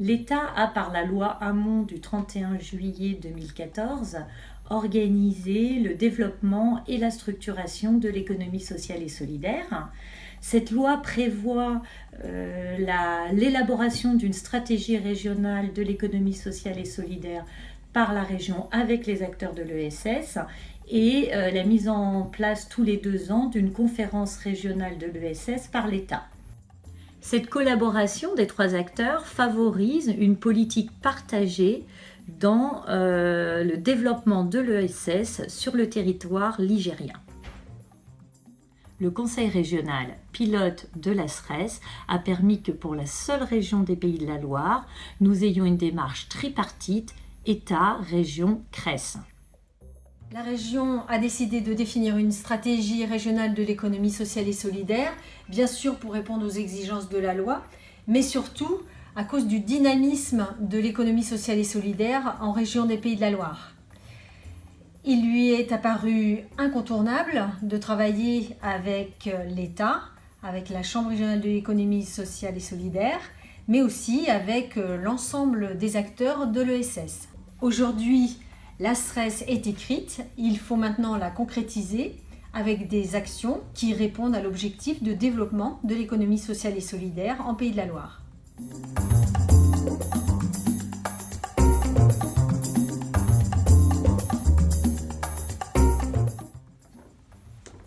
L'État a, par la loi Hamon du 31 juillet 2014, organisé le développement et la structuration de l'économie sociale et solidaire. Cette loi prévoit l'élaboration d'une stratégie régionale de l'économie sociale et solidaire par la région avec les acteurs de l'ESS et la mise en place tous les 2 ans d'une conférence régionale de l'ESS par l'État. Cette collaboration des 3 acteurs favorise une politique partagée dans le développement de l'ESS sur le territoire ligérien. Le conseil régional pilote de la SRES a permis que pour la seule région des Pays de la Loire, nous ayons une démarche tripartite État, région, CRES. La région a décidé de définir une stratégie régionale de l'économie sociale et solidaire, bien sûr pour répondre aux exigences de la loi, mais surtout à cause du dynamisme de l'économie sociale et solidaire en région des Pays de la Loire. Il lui est apparu incontournable de travailler avec l'État, avec la Chambre régionale de l'économie sociale et solidaire, mais aussi avec l'ensemble des acteurs de l'ESS. Aujourd'hui, la SRES est écrite, il faut maintenant la concrétiser avec des actions qui répondent à l'objectif de développement de l'économie sociale et solidaire en Pays de la Loire.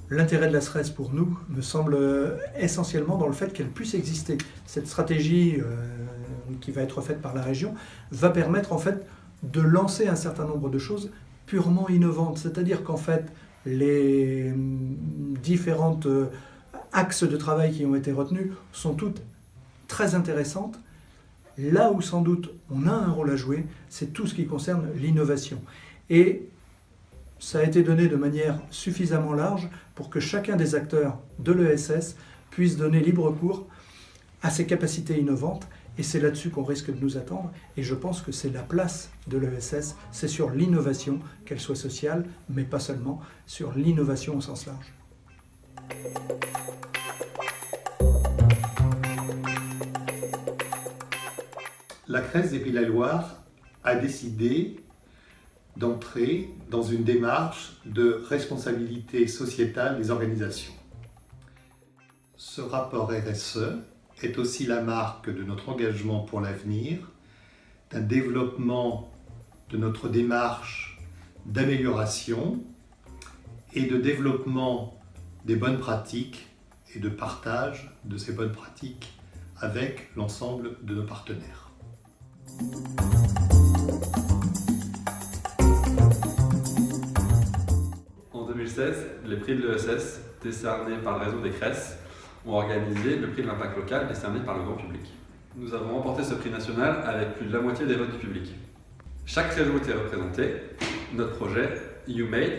L'intérêt de la SRES pour nous me semble essentiellement dans le fait qu'elle puisse exister. Cette stratégie qui va être faite par la région va permettre en fait de lancer un certain nombre de choses purement innovantes. C'est-à-dire qu'en fait, les différentes axes de travail qui ont été retenus sont toutes très intéressantes. Là où sans doute on a un rôle à jouer, c'est tout ce qui concerne l'innovation. Et ça a été donné de manière suffisamment large pour que chacun des acteurs de l'ESS puisse donner libre cours à ses capacités innovantes. Et c'est là-dessus qu'on risque de nous attendre. Et je pense que c'est la place de l'ESS, c'est sur l'innovation, qu'elle soit sociale, mais pas seulement, sur l'innovation au sens large. La CRES des Pays de la Loire a décidé d'entrer dans une démarche de responsabilité sociétale des organisations. Ce rapport RSE est aussi la marque de notre engagement pour l'avenir, d'un développement de notre démarche d'amélioration et de développement des bonnes pratiques et de partage de ces bonnes pratiques avec l'ensemble de nos partenaires. En 2016, les prix de l'ESS décernés par le réseau des CRES ont organisé le prix de l'impact local décerné par le grand public. Nous avons remporté ce prix national avec plus de la moitié des votes du public. Chaque région était représentée. Notre projet, YouMade,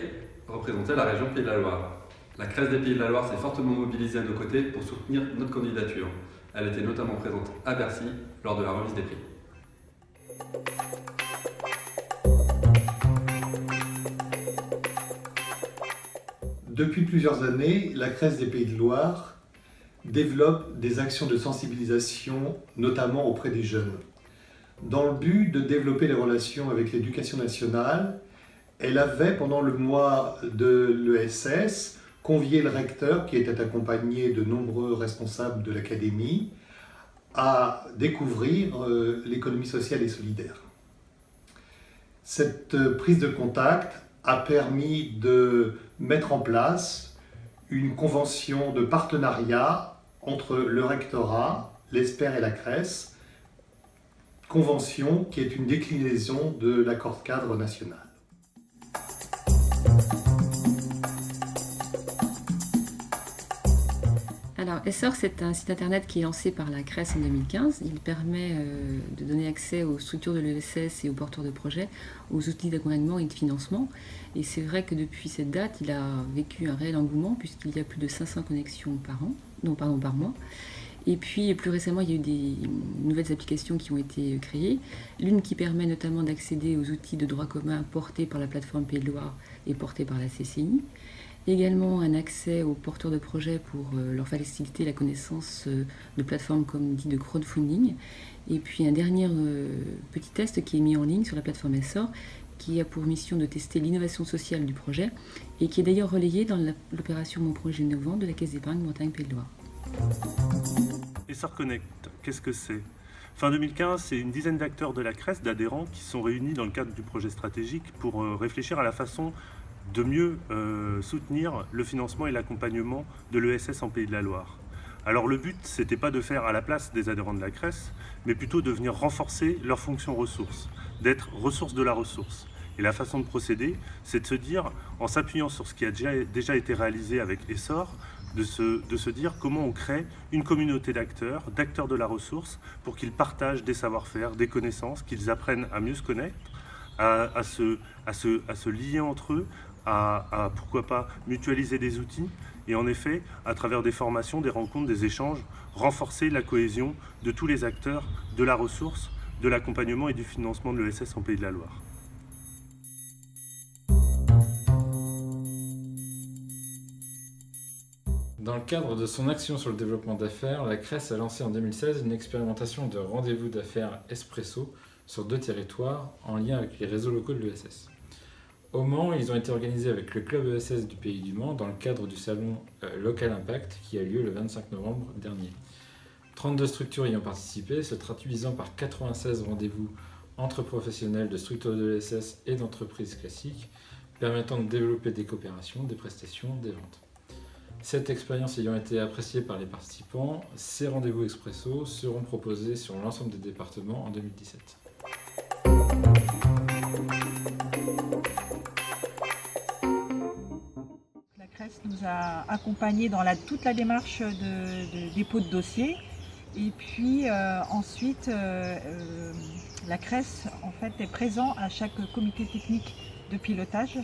représentait la région Pays de la Loire. La CRES des Pays de la Loire s'est fortement mobilisée à nos côtés pour soutenir notre candidature. Elle était notamment présente à Bercy lors de la remise des prix. Depuis plusieurs années, la CRES des Pays de Loire développe des actions de sensibilisation, notamment auprès des jeunes. Dans le but de développer les relations avec l'éducation nationale, elle avait, pendant le mois de l'ESS, convié le recteur, qui était accompagné de nombreux responsables de l'académie, à découvrir l'économie sociale et solidaire. Cette prise de contact a permis de mettre en place une convention de partenariat entre le rectorat, l'ESPER et la CRES, convention qui est une déclinaison de l'accord cadre national. Alors, Essor, c'est un site internet qui est lancé par la CRES en 2015. Il permet de donner accès aux structures de l'ESS et aux porteurs de projets, aux outils d'accompagnement et de financement. Et c'est vrai que depuis cette date, il a vécu un réel engouement puisqu'il y a plus de 500 connexions par mois. Et puis, plus récemment, il y a eu des nouvelles applications qui ont été créées. L'une qui permet notamment d'accéder aux outils de droit commun portés par la plateforme Pays de Loire et portés par la CCI. Également un accès aux porteurs de projets pour leur faciliter la connaissance de plateformes comme dit de crowdfunding. Et puis un dernier petit test qui est mis en ligne sur la plateforme Essor, qui a pour mission de tester l'innovation sociale du projet et qui est d'ailleurs relayé dans l'opération Mon projet innovant de la Caisse d'épargne Montagne Pays de Loire. Essor Connect, qu'est-ce que c'est ? Fin 2015, c'est une dizaine d'acteurs de la CRES, d'adhérents, qui sont réunis dans le cadre du projet stratégique pour réfléchir à la façon de mieux soutenir le financement et l'accompagnement de l'ESS en Pays de la Loire. Alors le but, c'était pas de faire à la place des adhérents de la CRES, mais plutôt de venir renforcer leur fonction ressources, d'être ressource de la ressource. Et la façon de procéder, c'est de se dire, en s'appuyant sur ce qui a déjà été réalisé avec Essor, de se dire comment on crée une communauté d'acteurs de la ressource, pour qu'ils partagent des savoir-faire, des connaissances, qu'ils apprennent à mieux se connaître, à se lier entre eux, à pourquoi pas mutualiser des outils et en effet, à travers des formations, des rencontres, des échanges, renforcer la cohésion de tous les acteurs de la ressource, de l'accompagnement et du financement de l'ESS en Pays de la Loire. Dans le cadre de son action sur le développement d'affaires, la CRES a lancé en 2016 une expérimentation de rendez-vous d'affaires Espresso sur 2 territoires en lien avec les réseaux locaux de l'ESS. Au Mans, ils ont été organisés avec le club ESS du Pays du Mans dans le cadre du salon Local Impact qui a lieu le 25 novembre dernier. 32 structures y ont participé, se traduisant par 96 rendez-vous entre professionnels de structures de l'ESS et d'entreprises classiques, permettant de développer des coopérations, des prestations, des ventes. Cette expérience ayant été appréciée par les participants, ces rendez-vous expresso seront proposés sur l'ensemble des départements en 2017. La CRES nous a accompagnés dans toute la démarche de dépôt de dossier. Et puis ensuite, la CRES en fait, est présent à chaque comité technique de pilotage.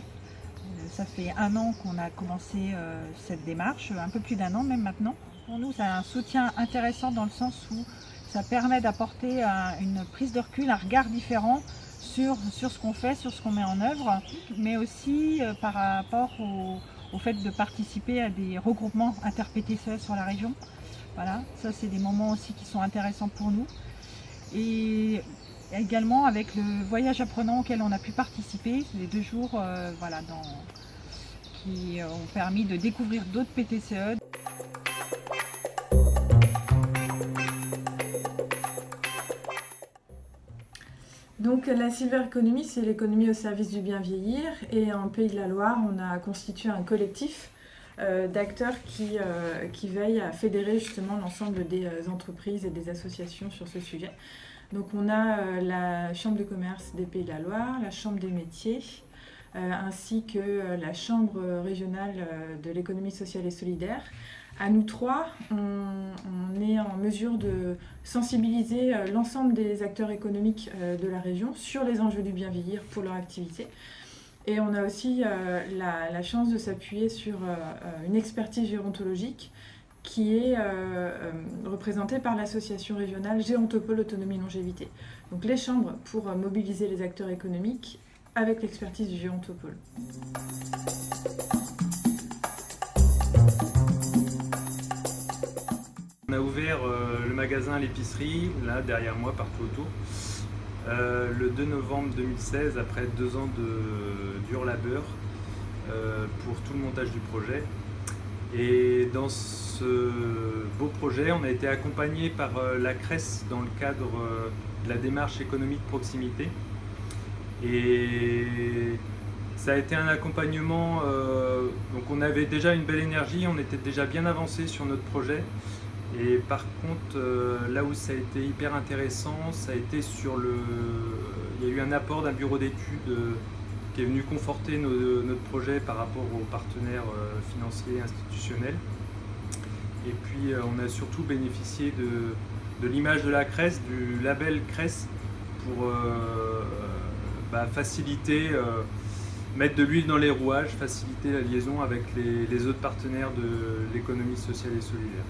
Ça fait 1 an qu'on a commencé cette démarche, un peu plus d'1 an même maintenant. Pour nous, c'est un soutien intéressant dans le sens où ça permet d'apporter une prise de recul, un regard différent sur ce qu'on fait, sur ce qu'on met en œuvre, mais aussi par rapport au fait de participer à des regroupements inter-PTCE sur la région. Voilà, ça c'est des moments aussi qui sont intéressants pour nous. Et également avec le voyage apprenant auquel on a pu participer, les 2 jours qui ont permis de découvrir d'autres PTCE. Donc la Silver Economy, c'est l'économie au service du bien vieillir, et en Pays de la Loire, on a constitué un collectif d'acteurs qui veillent à fédérer justement l'ensemble des entreprises et des associations sur ce sujet. Donc on a la Chambre de commerce des Pays de la Loire, la Chambre des métiers, ainsi que la Chambre régionale de l'économie sociale et solidaire. À nous 3, on est en mesure de sensibiliser l'ensemble des acteurs économiques de la région sur les enjeux du bien vieillir pour leur activité. Et on a aussi la chance de s'appuyer sur une expertise gérontologique qui est représentée par l'association régionale Gérontopole Autonomie Longévité. Donc les chambres pour mobiliser les acteurs économiques avec l'expertise du Gérontopole. On a ouvert le magasin, l'épicerie, là derrière moi, partout autour, le 2 novembre 2016, après 2 ans de dur labeur pour tout le montage du projet. Et dans ce beau projet, on a été accompagné par la CRES dans le cadre de la démarche économique proximité. Et ça a été un accompagnement, donc on avait déjà une belle énergie, on était déjà bien avancé sur notre projet. Et par contre, là où ça a été hyper intéressant, ça a été il y a eu un apport d'un bureau d'études qui est venu conforter notre projet par rapport aux partenaires financiers et institutionnels. Et puis on a surtout bénéficié de l'image de la CRES, du label CRES, pour faciliter, mettre de l'huile dans les rouages, faciliter la liaison avec les autres partenaires de l'économie sociale et solidaire.